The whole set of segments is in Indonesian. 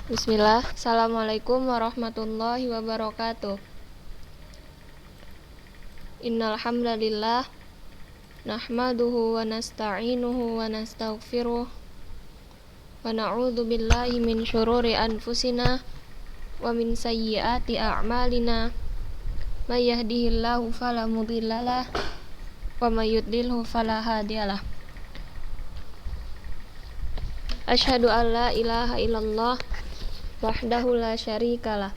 Bismillah. Assalamualaikum warahmatullahi wabarakatuh. Innal hamdalillah nahmaduhu wa nasta'inuhu wa nastaghfiruh wa na'udzu billahi min syururi anfusina wa min sayyiati a'malina. May yahdihillahu fala mudhillalah wa may yudlilhu fala hadiyalah. Asyhadu an la ilaha illallah wahdahu la syarikalah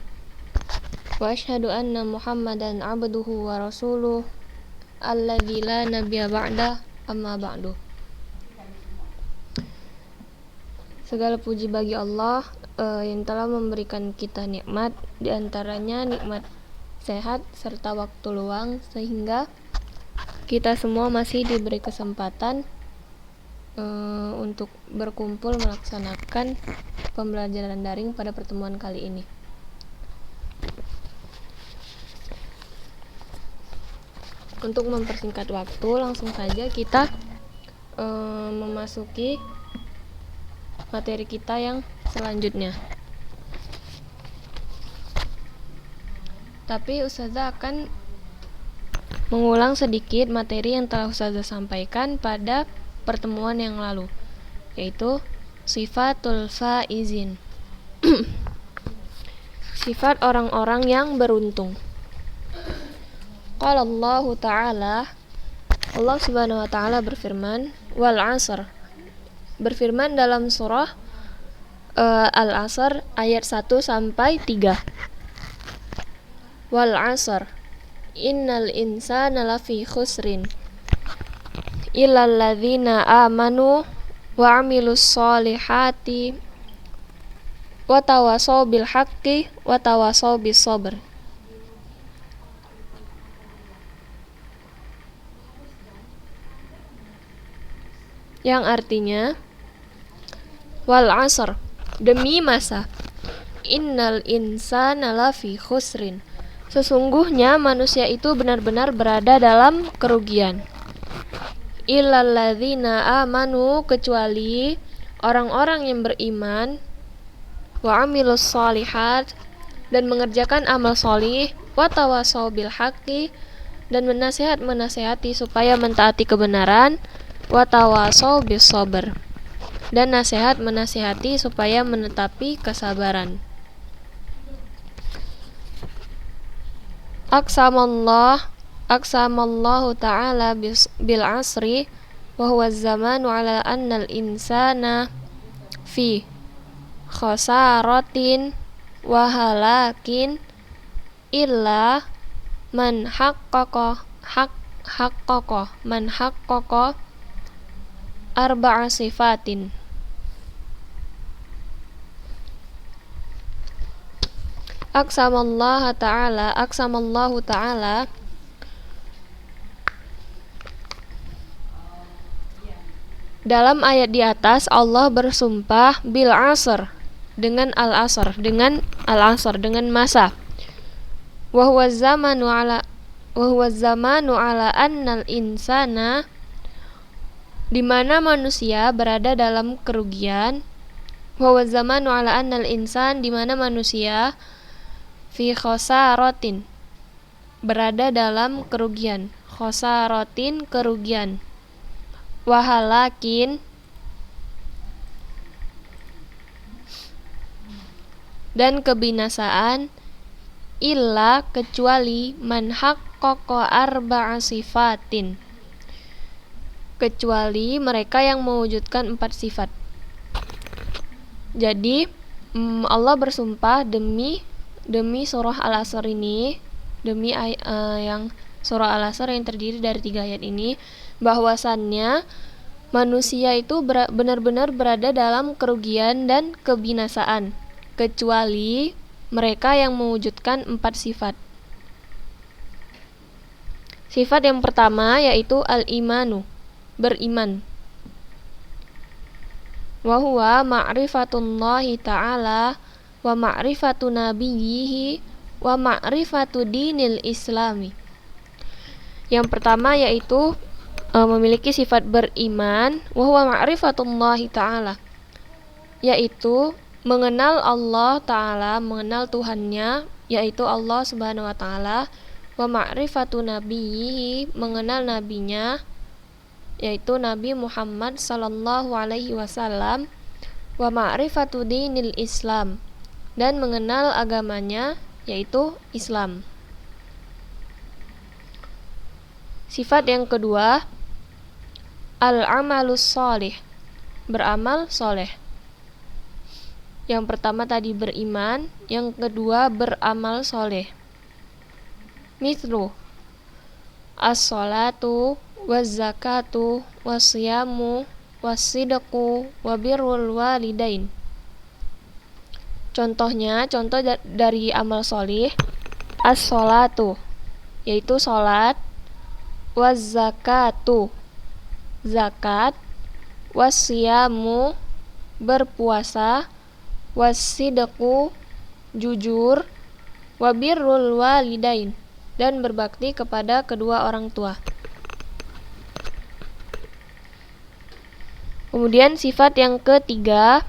wa asyhadu anna Muhammadan abduhu wa rasuluh alladzi la nabiyya ba'da, amma ba'du. Segala puji bagi Allah yang telah memberikan kita nikmat, diantaranya nikmat sehat serta waktu luang, sehingga kita semua masih diberi kesempatan untuk berkumpul melaksanakan pembelajaran daring pada pertemuan kali ini. Untuk mempersingkat waktu, langsung saja kita memasuki materi kita yang selanjutnya. Tapi Ustazah akan mengulang sedikit materi yang telah Ustazah sampaikan pada pertemuan yang lalu, yaitu sifatul faizin. Sifat orang-orang yang beruntung. Qala Allah Ta'ala, Allah Subhanahu wa Ta'ala berfirman, wal 'asr, berfirman dalam surah Al-Asr ayat 1 sampai 3. Wal 'asr innal insana lafi khusrin illal ladzina amanu wa 'amilus solihati wa tawasaw bil haqqi wa tawasaw bis sabr. Yang artinya, wal 'asr, demi masa, innal insana lafi khusrin, sesungguhnya manusia itu benar-benar berada dalam kerugian. Illal ladzina amanu, kecuali orang-orang yang beriman, wa 'amilus sholihat, dan mengerjakan amal solih, wa tawasaw bil haqqi, dan menasihati supaya mentaati kebenaran, wa tawasaw bis sabr, dan menasihati supaya menetapi kesabaran. Aqsamallahu ta'ala bil asri wa huwa az-zamanu ala anna al-insana fi khasaratin wa halakin illa man haqqaqa arba'a sifatin. Aqsamallahu ta'ala dalam ayat di atas Allah bersumpah bil asr, dengan al-asr, dengan masa. Wa huwa zamanu ala annal insana, di mana manusia berada dalam kerugian. Wa huwa zamanu ala annal insan, di mana manusia fi khosaratin, berada dalam kerugian. Khosaratin, kerugian. Wahalakin, dan kebinasaan. Illa, kecuali, man haqqaqa arba'a sifatin, kecuali mereka yang mewujudkan 4 sifat. Jadi Allah bersumpah demi surah Al-Asr ini, demi yang surah Al-Asr yang terdiri dari 3 ayat ini, bahwasannya manusia itu benar-benar berada dalam kerugian dan kebinasaan, kecuali mereka yang mewujudkan 4 sifat. Sifat yang pertama yaitu al-imanu, beriman. Wa huwa ma'rifatullahi ta'ala wa ma'rifatu nabiyyihi wa ma'rifatu dinil islami. Yang pertama yaitu memiliki sifat beriman, wa huwa ma'rifatullahi ta'ala, yaitu mengenal Allah Ta'ala, mengenal Tuhannya, yaitu Allah Subhanahu wa Ta'ala, wa ma'rifatu nabiyhi, mengenal nabinya, yaitu Nabi Muhammad sallallahu alaihi wasallam, wa ma'rifatu dinil Islam, dan mengenal agamanya, yaitu Islam. Sifat yang kedua, al-amalus sholih, beramal soleh. Yang pertama tadi beriman, yang kedua beramal soleh. Mithlu as-sholatu waz-zakatu was-siyamu was-sidqu wa birrul walidain. Contohnya, contoh dari amal soleh, as-sholatu, yaitu sholat, waz-zakatu, zakat, was-siyamu, berpuasa, was-sidqu, jujur, wa birrul walidain, dan berbakti kepada kedua orang tua. Kemudian sifat yang ketiga,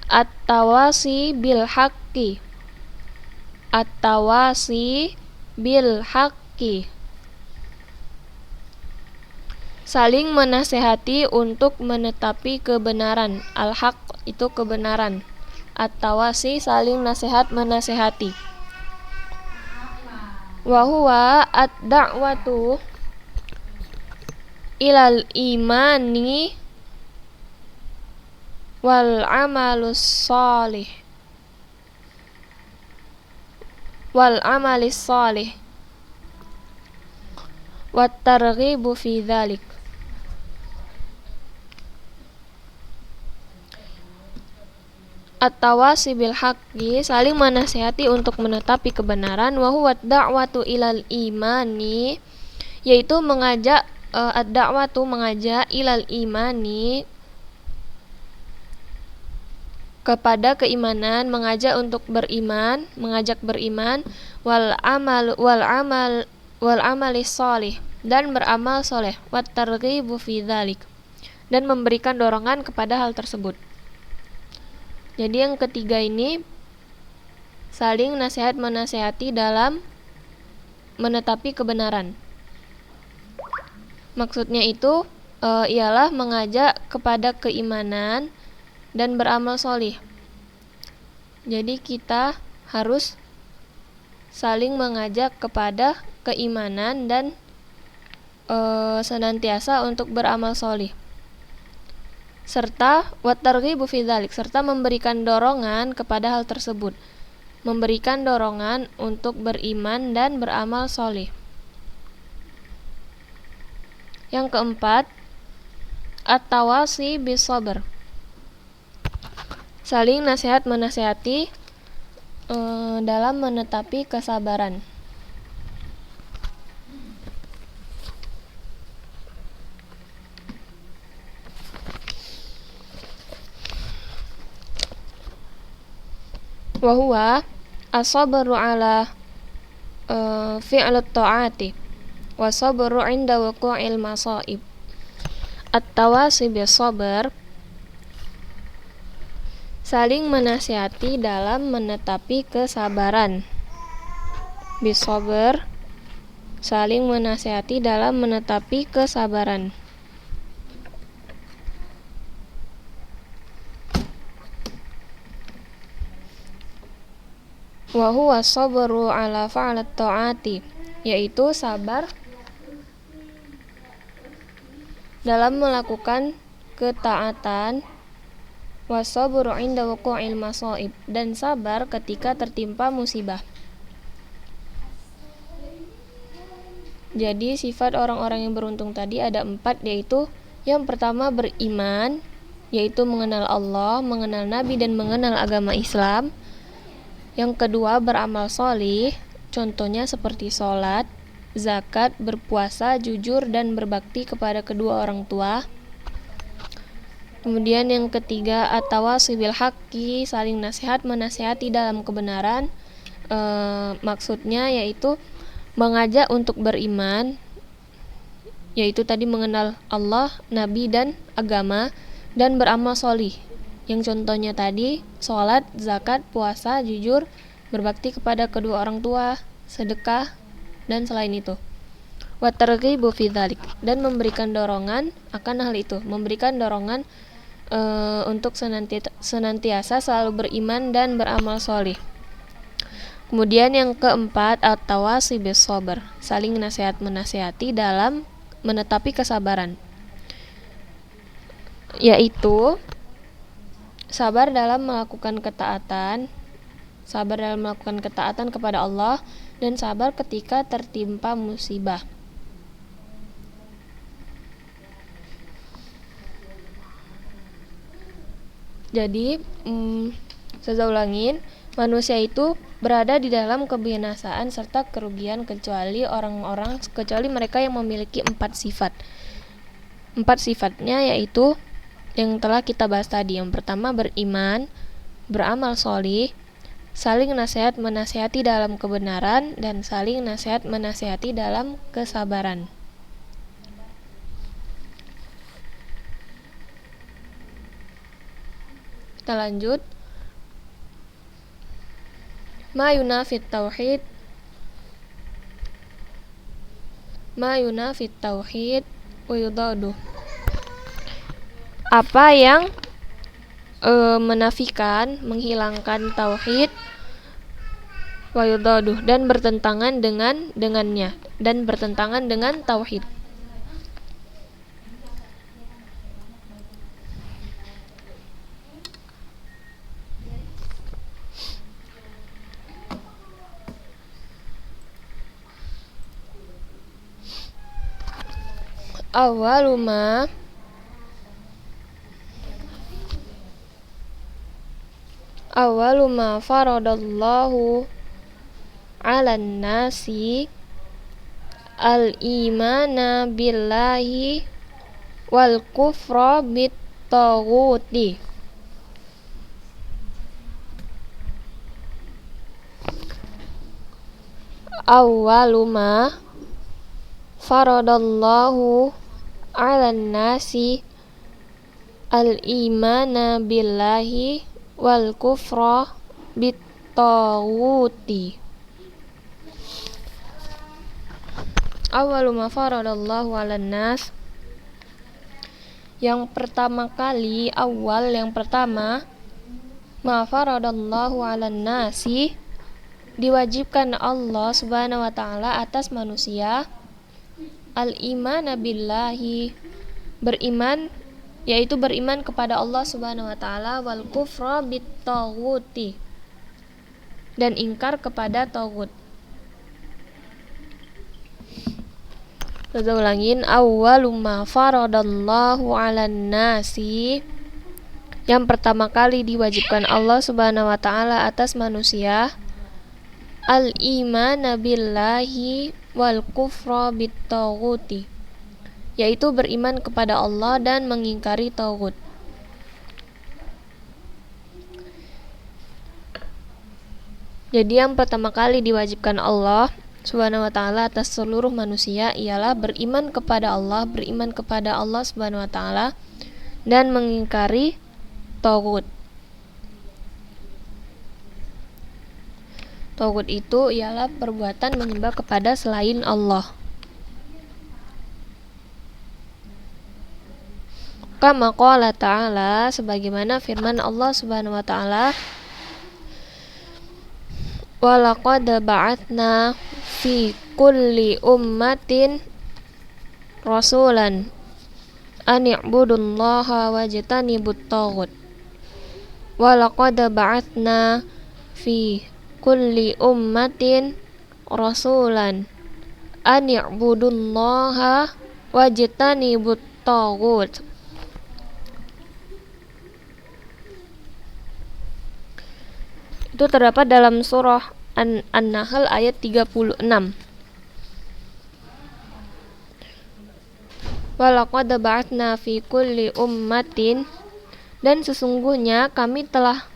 at-tawasi bil haqqi. At-tawasi bil haqqi, saling menasehati untuk menetapi kebenaran. Al-haq itu kebenaran. At-tawasi saling nasihat menasehati. Wa huwa ad-da'watu ilal imani wal amalus sholih wal amalis sholih wat targhibu fi dzalik. At-tawasi bil haqqi, saling menasihati untuk menetapi kebenaran. Wa huwa ad-da'watu ilal imani, yaitu mengajak, ad-da'watu mengajak, ilal imani, kepada keimanan, mengajak untuk beriman, mengajak beriman, wal amalis sholih, dan beramal soleh, wat targhibu fi dzalik, dan memberikan dorongan kepada hal tersebut. Jadi yang ketiga ini saling nasihat menasihati dalam menetapi kebenaran. Maksudnya itu ialah mengajak kepada keimanan dan beramal solih. Jadi kita harus saling mengajak kepada keimanan dan senantiasa untuk beramal solih, serta wat targhibu fi dzalik, serta memberikan dorongan kepada hal tersebut, memberikan dorongan untuk beriman dan beramal solih. Yang keempat, at-tawasi bis sabr, saling nasihat menasihati dalam menetapi kesabaran. Wa huwa as-sabru ala fi'l at-ta'ati wa sabru 'inda wuqu'il masa'ib. At-tawasi bis sabr, saling menasihati dalam menetapi kesabaran. Bis sabr, saling menasihati dalam menetapi kesabaran. Wa huwa sabru ala fa'lat ta'ati, yaitu sabar dalam melakukan ketaatan, wa sabru 'inda wuqu'il masa'ib, dan sabar ketika tertimpa musibah. Jadi sifat orang-orang yang beruntung tadi ada 4, yaitu yang pertama beriman, yaitu mengenal Allah, mengenal Nabi, dan mengenal agama Islam. Yang kedua beramal sholih, contohnya seperti sholat, zakat, berpuasa, jujur, dan berbakti kepada kedua orang tua. Kemudian yang ketiga at-tawasi bil haqqi, saling nasihat menasihati dalam kebenaran. Maksudnya yaitu mengajak untuk beriman, yaitu tadi mengenal Allah, Nabi, dan agama, dan beramal sholih, Yang contohnya tadi, sholat, zakat, puasa, jujur, berbakti kepada kedua orang tua, sedekah, dan selain itu. Wa targhibu fi dzalik, dan memberikan dorongan akan hal itu, memberikan dorongan untuk senantiasa selalu beriman dan beramal solih. Kemudian yang keempat, at-tawasi bis sabr, saling menasihati dalam menetapi kesabaran, yaitu sabar dalam melakukan ketaatan kepada Allah, dan sabar ketika tertimpa musibah. Jadi, saya ulangin, manusia itu berada di dalam kebinasaan serta kerugian kecuali mereka yang memiliki 4 sifat. 4 sifatnya yaitu yang telah kita bahas tadi. Yang pertama, beriman, beramal sholih, saling menasihati dalam kebenaran, dan saling menasihati dalam kesabaran. Kita lanjut. Ma yunafit tauhid wa yudadu. Apa yang menafikan, menghilangkan tauhid, wa yudadu, dan bertentangan dengannya, dan bertentangan dengan tauhid. Awaluma faradallahu 'alan nasi al-imana billahi wal kufra bit taghuti. Awaluma faradallahu 'alan nasi al-imana billahi wal kufra bit taghuti. Awwalu ma faradallahu 'alan nas, yang pertama, ma faradallahu 'alan nasi, diwajibkan Allah Subhanahu wa taala atas manusia, al-imana billahi, beriman, yaitu beriman kepada Allah Subhanahu wa taala, wal kufra bit taghuti, dan ingkar kepada taghut. Kita ulangin, awwalu ma faradallahu 'alan nasi, yang pertama kali diwajibkan Allah Subhanahu wa taala atas manusia, al-imana billahi wal kufra bit taghuti, yaitu beriman kepada Allah dan mengingkari taghut. Jadi yang pertama kali diwajibkan Allah Subhanahu wa taala atas seluruh manusia ialah beriman kepada Allah Subhanahu wa taala dan mengingkari taghut. Taghut itu ialah perbuatan menyembah kepada selain Allah. Kama qala ta'ala, sebagaimana firman Allah Subhanahu wa taala, wa laqad ba'atsna fi kulli ummatin rasulan an i'budullaha wajtanibut taghut. Wa laqad ba'atsna fi kulli ummatin rasulan an i'budullaha wajtanibut taghut. Itu terdapat dalam surah An-Nahl ayat 36. Walaqad ba'atsna fi kulli ummatin, dan sesungguhnya kami telah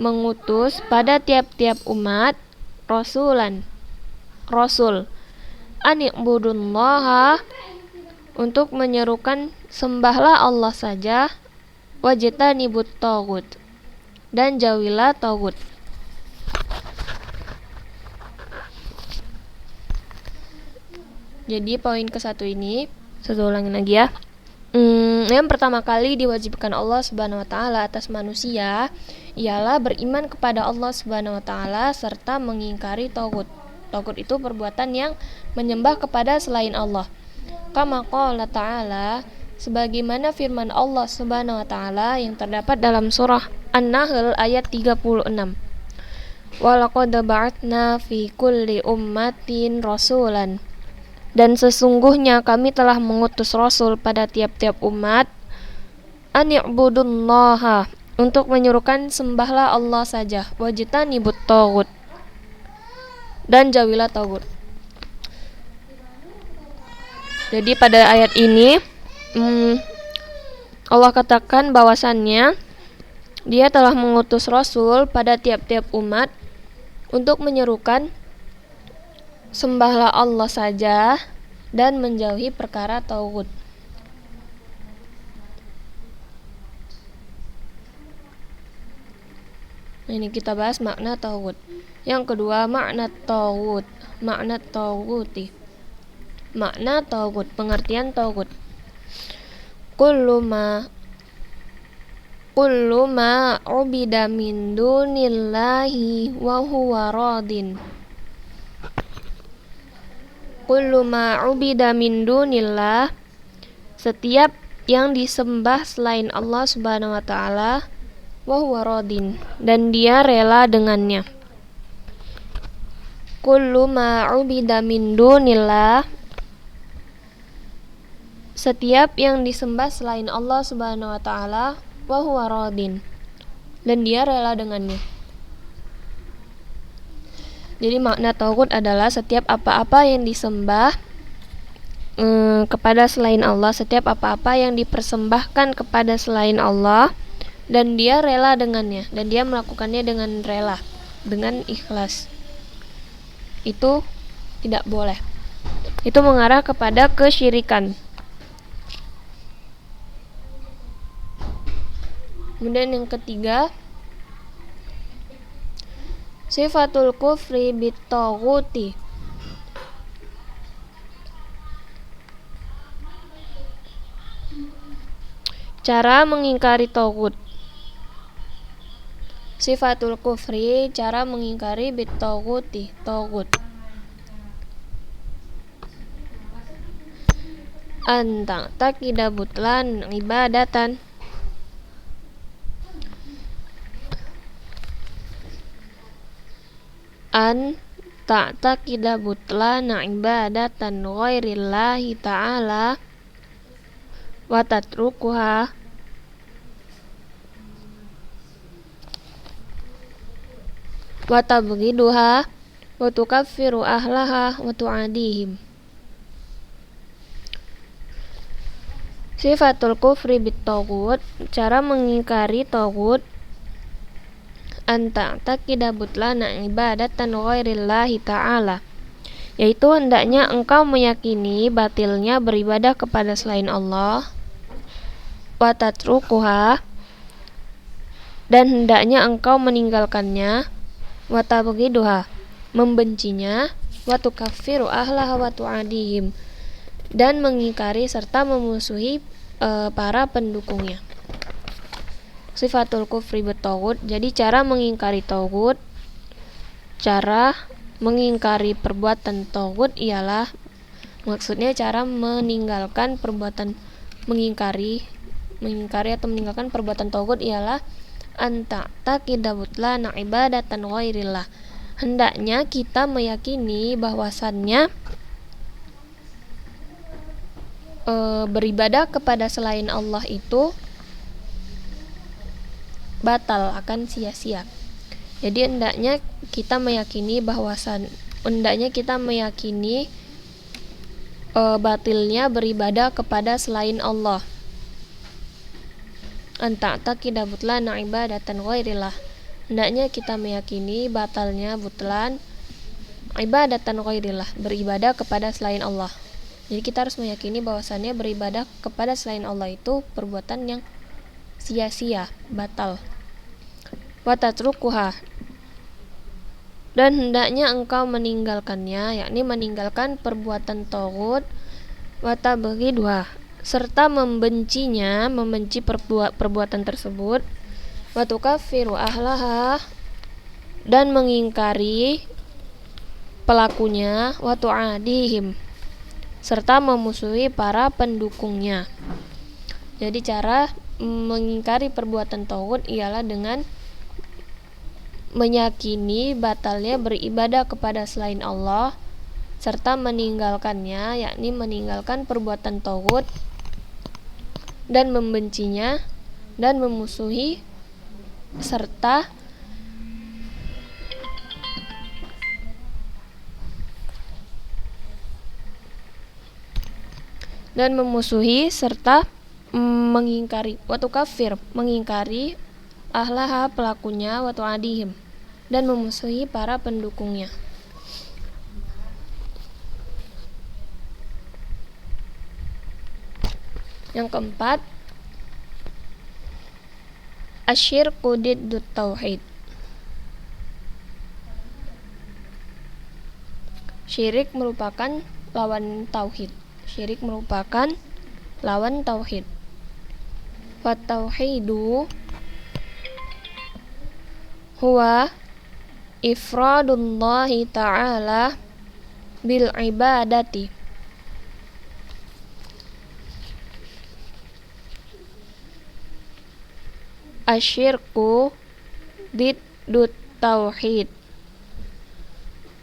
mengutus pada tiap-tiap umat rasul, ani'budullaha, untuk menyerukan sembahlah Allah saja, wajtanibut taghut, dan jauhilah taghut. Jadi poin ke-1 ini, saya ulangin lagi ya. Yang pertama kali diwajibkan Allah Subhanahu wa taala atas manusia ialah beriman kepada Allah Subhanahu wa taala serta mengingkari taghut. Taghut itu perbuatan yang menyembah kepada selain Allah. Kama qala ta'ala, sebagaimana firman Allah Subhanahu wa taala yang terdapat dalam surah An-Nahl ayat 36. Walaqad ba'atsna fi kulli ummatin rasulan. Dan sesungguhnya kami telah mengutus rasul pada tiap-tiap umat, an i'budullaha, untuk menyuruhkan sembahlah Allah saja, wajtanibut taghut, dan jauhilah taghut. Jadi pada ayat ini Allah katakan bahwasannya Dia telah mengutus rasul pada tiap-tiap umat untuk menyerukan sembahlah Allah saja dan menjauhi perkara taghut. Ini kita bahas makna taghut. Yang kedua, makna taghut. Makna taghuti. Makna taghut, pengertian taghut. Kullu ma ubida min dunillahi wa huwa radin. Kullu ma ubida min dunillah, setiap yang disembah selain Allah Subhanahu wa taala, wa huwa radin, dan dia rela dengannya. Kullu ma ubida min dunillah, setiap yang disembah selain Allah Subhanahu wa taala, wa huwa radin, dan dia rela dengannya. Jadi makna taghut adalah setiap apa-apa yang disembah kepada selain Allah, setiap apa-apa yang dipersembahkan kepada selain Allah, dan dia rela dengannya, dan dia melakukannya dengan rela, dengan ikhlas. Itu tidak boleh. Itu mengarah kepada kesyirikan. Kemudian yang ketiga, sifatul kufri bitaghuti. Cara mengingkari taghut. Sifatul kufri, cara mengingkari bitaghuti, taghut. Anta takida butlan ibadatan. An ta'taqida butlana ibadatan ghairillahi ta'ala wa tatrukuha wa tabghiduha wa tukaffiru ahlaha wa tu'adihim. Sifatul kufri bit-taghut, cara mengingkari taghut. Anta ta'taqida butlana ibadatan ghairillahi ta'ala, yaitu hendaknya engkau meyakini batilnya beribadah kepada selain Allah, wa tatrukuha, dan hendaknya engkau meninggalkannya, wa tabghiduha, membencinya, wa tukaffiru ahlaha wa tu'adihim, dan mengingkari serta memusuhi para pendukungnya. Sifatul kufri bitaghut, jadi cara mengingkari taghut, cara mengingkari perbuatan taghut ialah, maksudnya cara meninggalkan perbuatan mengingkari atau meninggalkan perbuatan taghut ialah anta taqida butlana ibadatan ghairillah, hendaknya kita meyakini bahwasannya beribadah kepada selain Allah itu batal, akan sia-sia. Jadi hendaknya kita meyakini batilnya beribadah kepada selain Allah. Anta taqida butlana ibadatan ghairillah, hendaknya kita meyakini batalnya butlan ibadatan ghairillah, beribadah kepada selain Allah. Jadi kita harus meyakini bahwasannya beribadah kepada selain Allah itu perbuatan yang sia-sia, batal. Wa tatrukuha, dan hendaknya engkau meninggalkannya, yakni meninggalkan perbuatan taghut, wa tabghidha, serta membencinya, membenci perbuatan tersebut, wa tukaffiru ahlaha, dan mengingkari pelakunya, wa tu'adihim, serta memusuhi para pendukungnya. Jadi cara mengingkari perbuatan taghut ialah dengan meyakini batalnya beribadah kepada selain Allah serta meninggalkannya, yakni meninggalkan perbuatan taghut dan membencinya dan memusuhi serta mengingkari watu kafir, mengingkari ahlaha, pelakunya, watu adihim, dan memusuhi para pendukungnya. Yang keempat, asyirku diddut tauhid. Syirik merupakan lawan tauhid. Syirik merupakan lawan tauhid. Wa tauhidu huwa ifradullahi ta'ala bil ibadati. Asyirku diddut tauhid.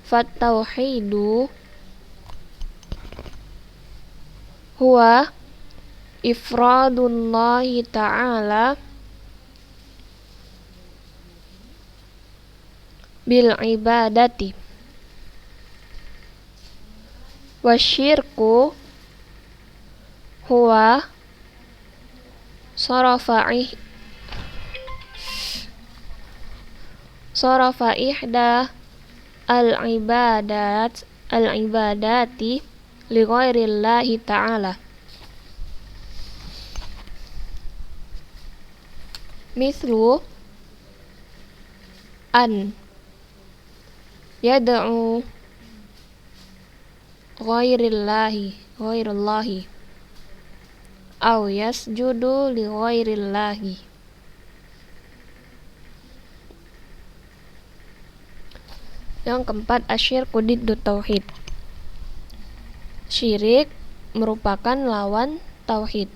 Fa tauhidu huwa ifradullahi ta'ala bil ibadati. Wasyirku huwa sarafa ihda al-ibadati li ghairillahi ta'ala. Mithlu an yad'u ghairillahi aw yasjudu li ghairillahi. Yang keempat, asyirku diddut tauhid. Syirik merupakan lawan tauhid.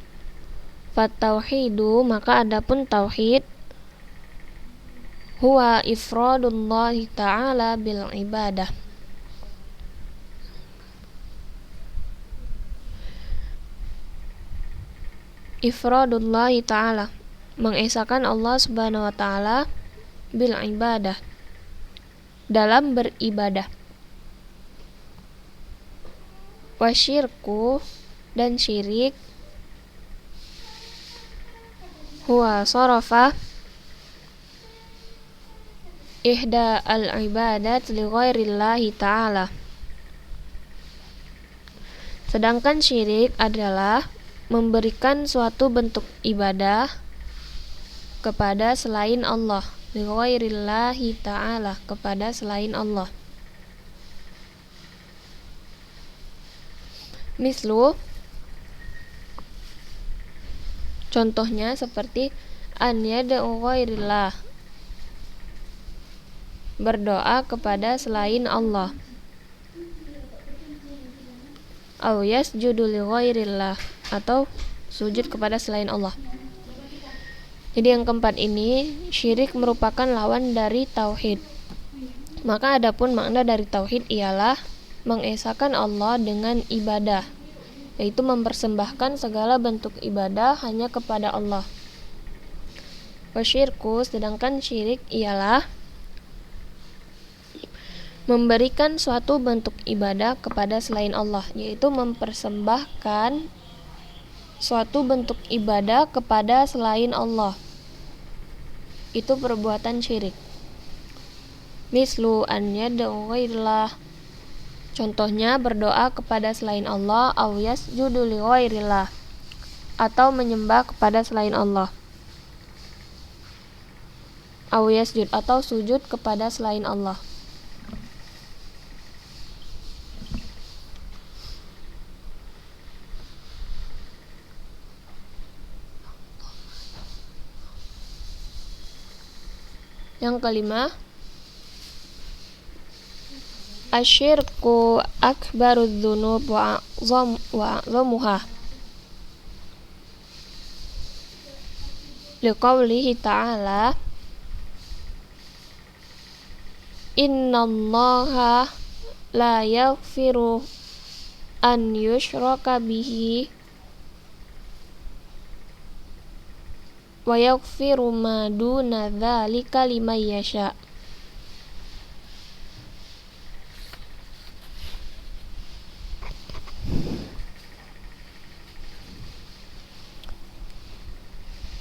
Fa tauhidu, maka adapun tauhid, huwa ifradullahi ta'ala bil ibadah. Ifradullahi ta'ala, mengesahkan Allah subhanahu wa ta'ala bil ibadah, dalam beribadah. Wasyirku, dan syirik, huwa sarafa ihda al-ibadat li ghairillahi ta'ala. Sedangkan syirik adalah memberikan suatu bentuk ibadah kepada selain Allah, li ghairillahi ta'ala, kepada selain Allah. Mislu, contohnya seperti an yad'u ghairillah, berdoa kepada selain Allah. Aw yasjudu li ghairillah, atau sujud kepada selain Allah. Jadi yang keempat ini, syirik merupakan lawan dari tauhid. Maka adapun makna dari tauhid ialah mengesahkan Allah dengan ibadah, yaitu mempersembahkan segala bentuk ibadah hanya kepada Allah. Wasyirku, sedangkan syirik ialah memberikan suatu bentuk ibadah kepada selain Allah, yaitu mempersembahkan suatu bentuk ibadah kepada selain Allah. Itu perbuatan syirik. Mislu an yad'u ghairillah, contohnya berdoa kepada selain Allah, aw yasjudu li ghairillah, atau menyembah kepada selain Allah. Aw yasjud atau sujud kepada selain Allah. Yang kelima, asyirku akbarudz dzunub wa a'zamuha. Liqaulihi ta'ala, innallaha la yaghfiru an yushraka bihi wa yaghfiru ma duna dzalika liman yasha.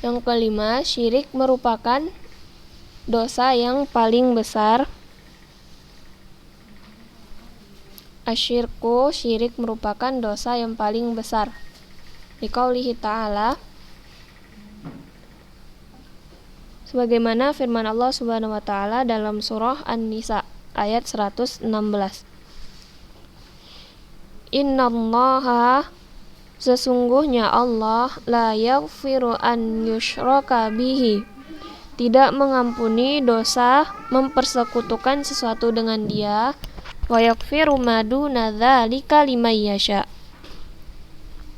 Yang kelima, syirik merupakan dosa yang paling besar. Asyirku, syirik merupakan dosa yang paling besar. Liqaulihi ta'ala, sebagaimana firman Allah Subhanahu wa taala dalam surah An-Nisa ayat 116. Innallaha, sesungguhnya Allah, la yaghfiru an yushraka bihi, tidak mengampuni dosa mempersekutukan sesuatu dengan Dia, wa yaghfiru ma duna dzalika liman yasha,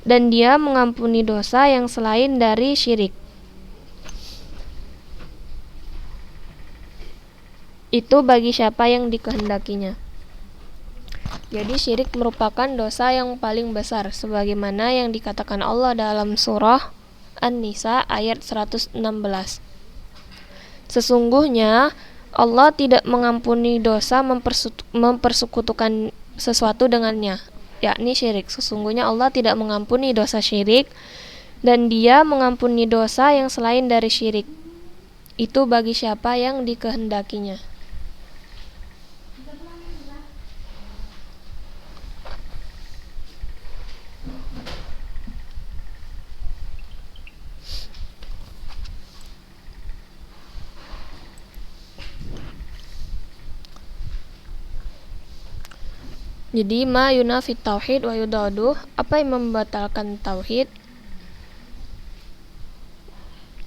dan Dia mengampuni dosa yang selain dari syirik. Itu bagi siapa yang dikehendakinya. Jadi syirik merupakan dosa yang paling besar, sebagaimana yang dikatakan Allah dalam surah An-Nisa ayat 116. Sesungguhnya Allah tidak mengampuni dosa mempersekutukan sesuatu dengannya, yakni syirik. Sesungguhnya Allah tidak mengampuni dosa syirik, dan Dia mengampuni dosa yang selain dari syirik. Itu bagi siapa yang dikehendakinya. Jadi ma yunafit tauhid wa yudaduh, apa yang membatalkan tauhid,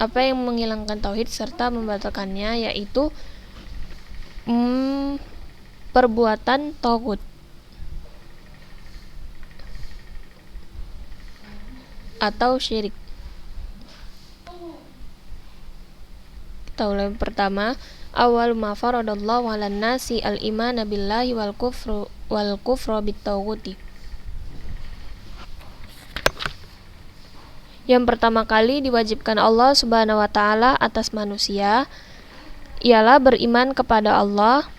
apa yang menghilangkan tauhid serta membatalkannya, yaitu perbuatan taghut atau syirik. Kita mulai pertama, awal ma faradallahu 'alan nasi al-imana billahi wal kufra bitaghuti. Yang pertama kali diwajibkan Allah Subhanahu wa taala atas manusia ialah beriman kepada Allah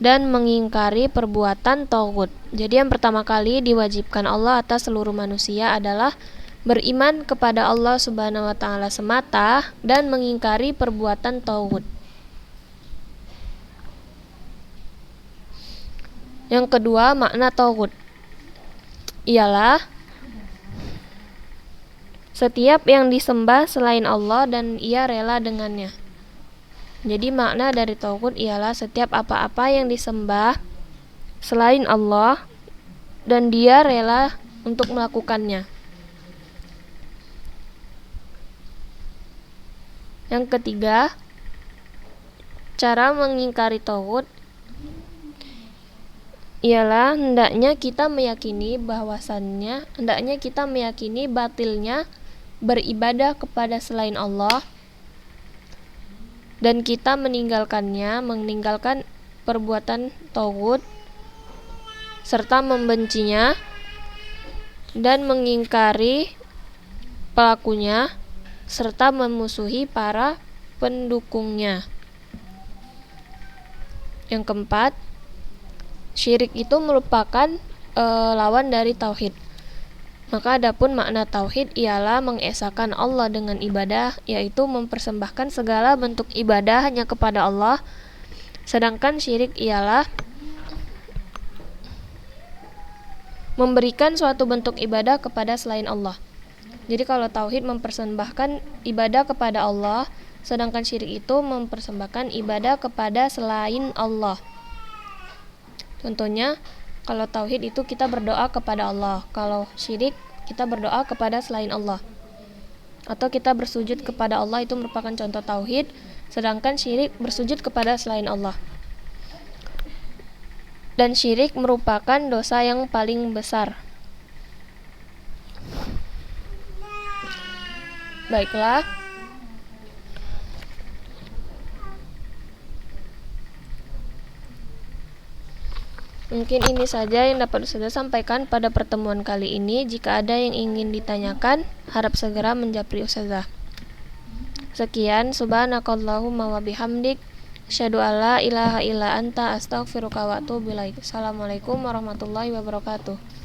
dan mengingkari perbuatan taghut. Jadi yang pertama kali diwajibkan Allah atas seluruh manusia adalah beriman kepada Allah Subhanahu wa taala semata dan mengingkari perbuatan taghut. Yang kedua, makna taghut ialah setiap yang disembah selain Allah dan ia rela dengannya. Jadi makna dari taghut ialah setiap apa-apa yang disembah selain Allah dan dia rela untuk melakukannya. Yang ketiga, cara mengingkari taghut ialah hendaknya kita meyakini batilnya beribadah kepada selain Allah, dan kita meninggalkan perbuatan taghut serta membencinya dan mengingkari pelakunya serta memusuhi para pendukungnya. Yang keempat, syirik itu merupakan lawan dari tauhid. Maka adapun makna tauhid ialah mengesahkan Allah dengan ibadah, yaitu mempersembahkan segala bentuk ibadah hanya kepada Allah. Sedangkan syirik ialah memberikan suatu bentuk ibadah kepada selain Allah. Jadi kalau tauhid mempersembahkan ibadah kepada Allah, Sedangkan syirik itu mempersembahkan ibadah kepada selain Allah. Contohnya, kalau tauhid itu kita berdoa kepada Allah, kalau syirik kita berdoa kepada selain Allah. Atau kita bersujud kepada Allah, itu merupakan contoh tauhid, sedangkan syirik bersujud kepada selain Allah. Dan syirik merupakan dosa yang paling besar. Baiklah, mungkin ini saja yang dapat Ustazah sampaikan pada pertemuan kali ini. Jika ada yang ingin ditanyakan, harap segera menjapri Ustazah. Sekian, subhanakallahumma wa bihamdik, asyhadu alla ilaha illa anta, astaghfiruka wa atubu ilaik. Assalamualaikum warahmatullahi wabarakatuh.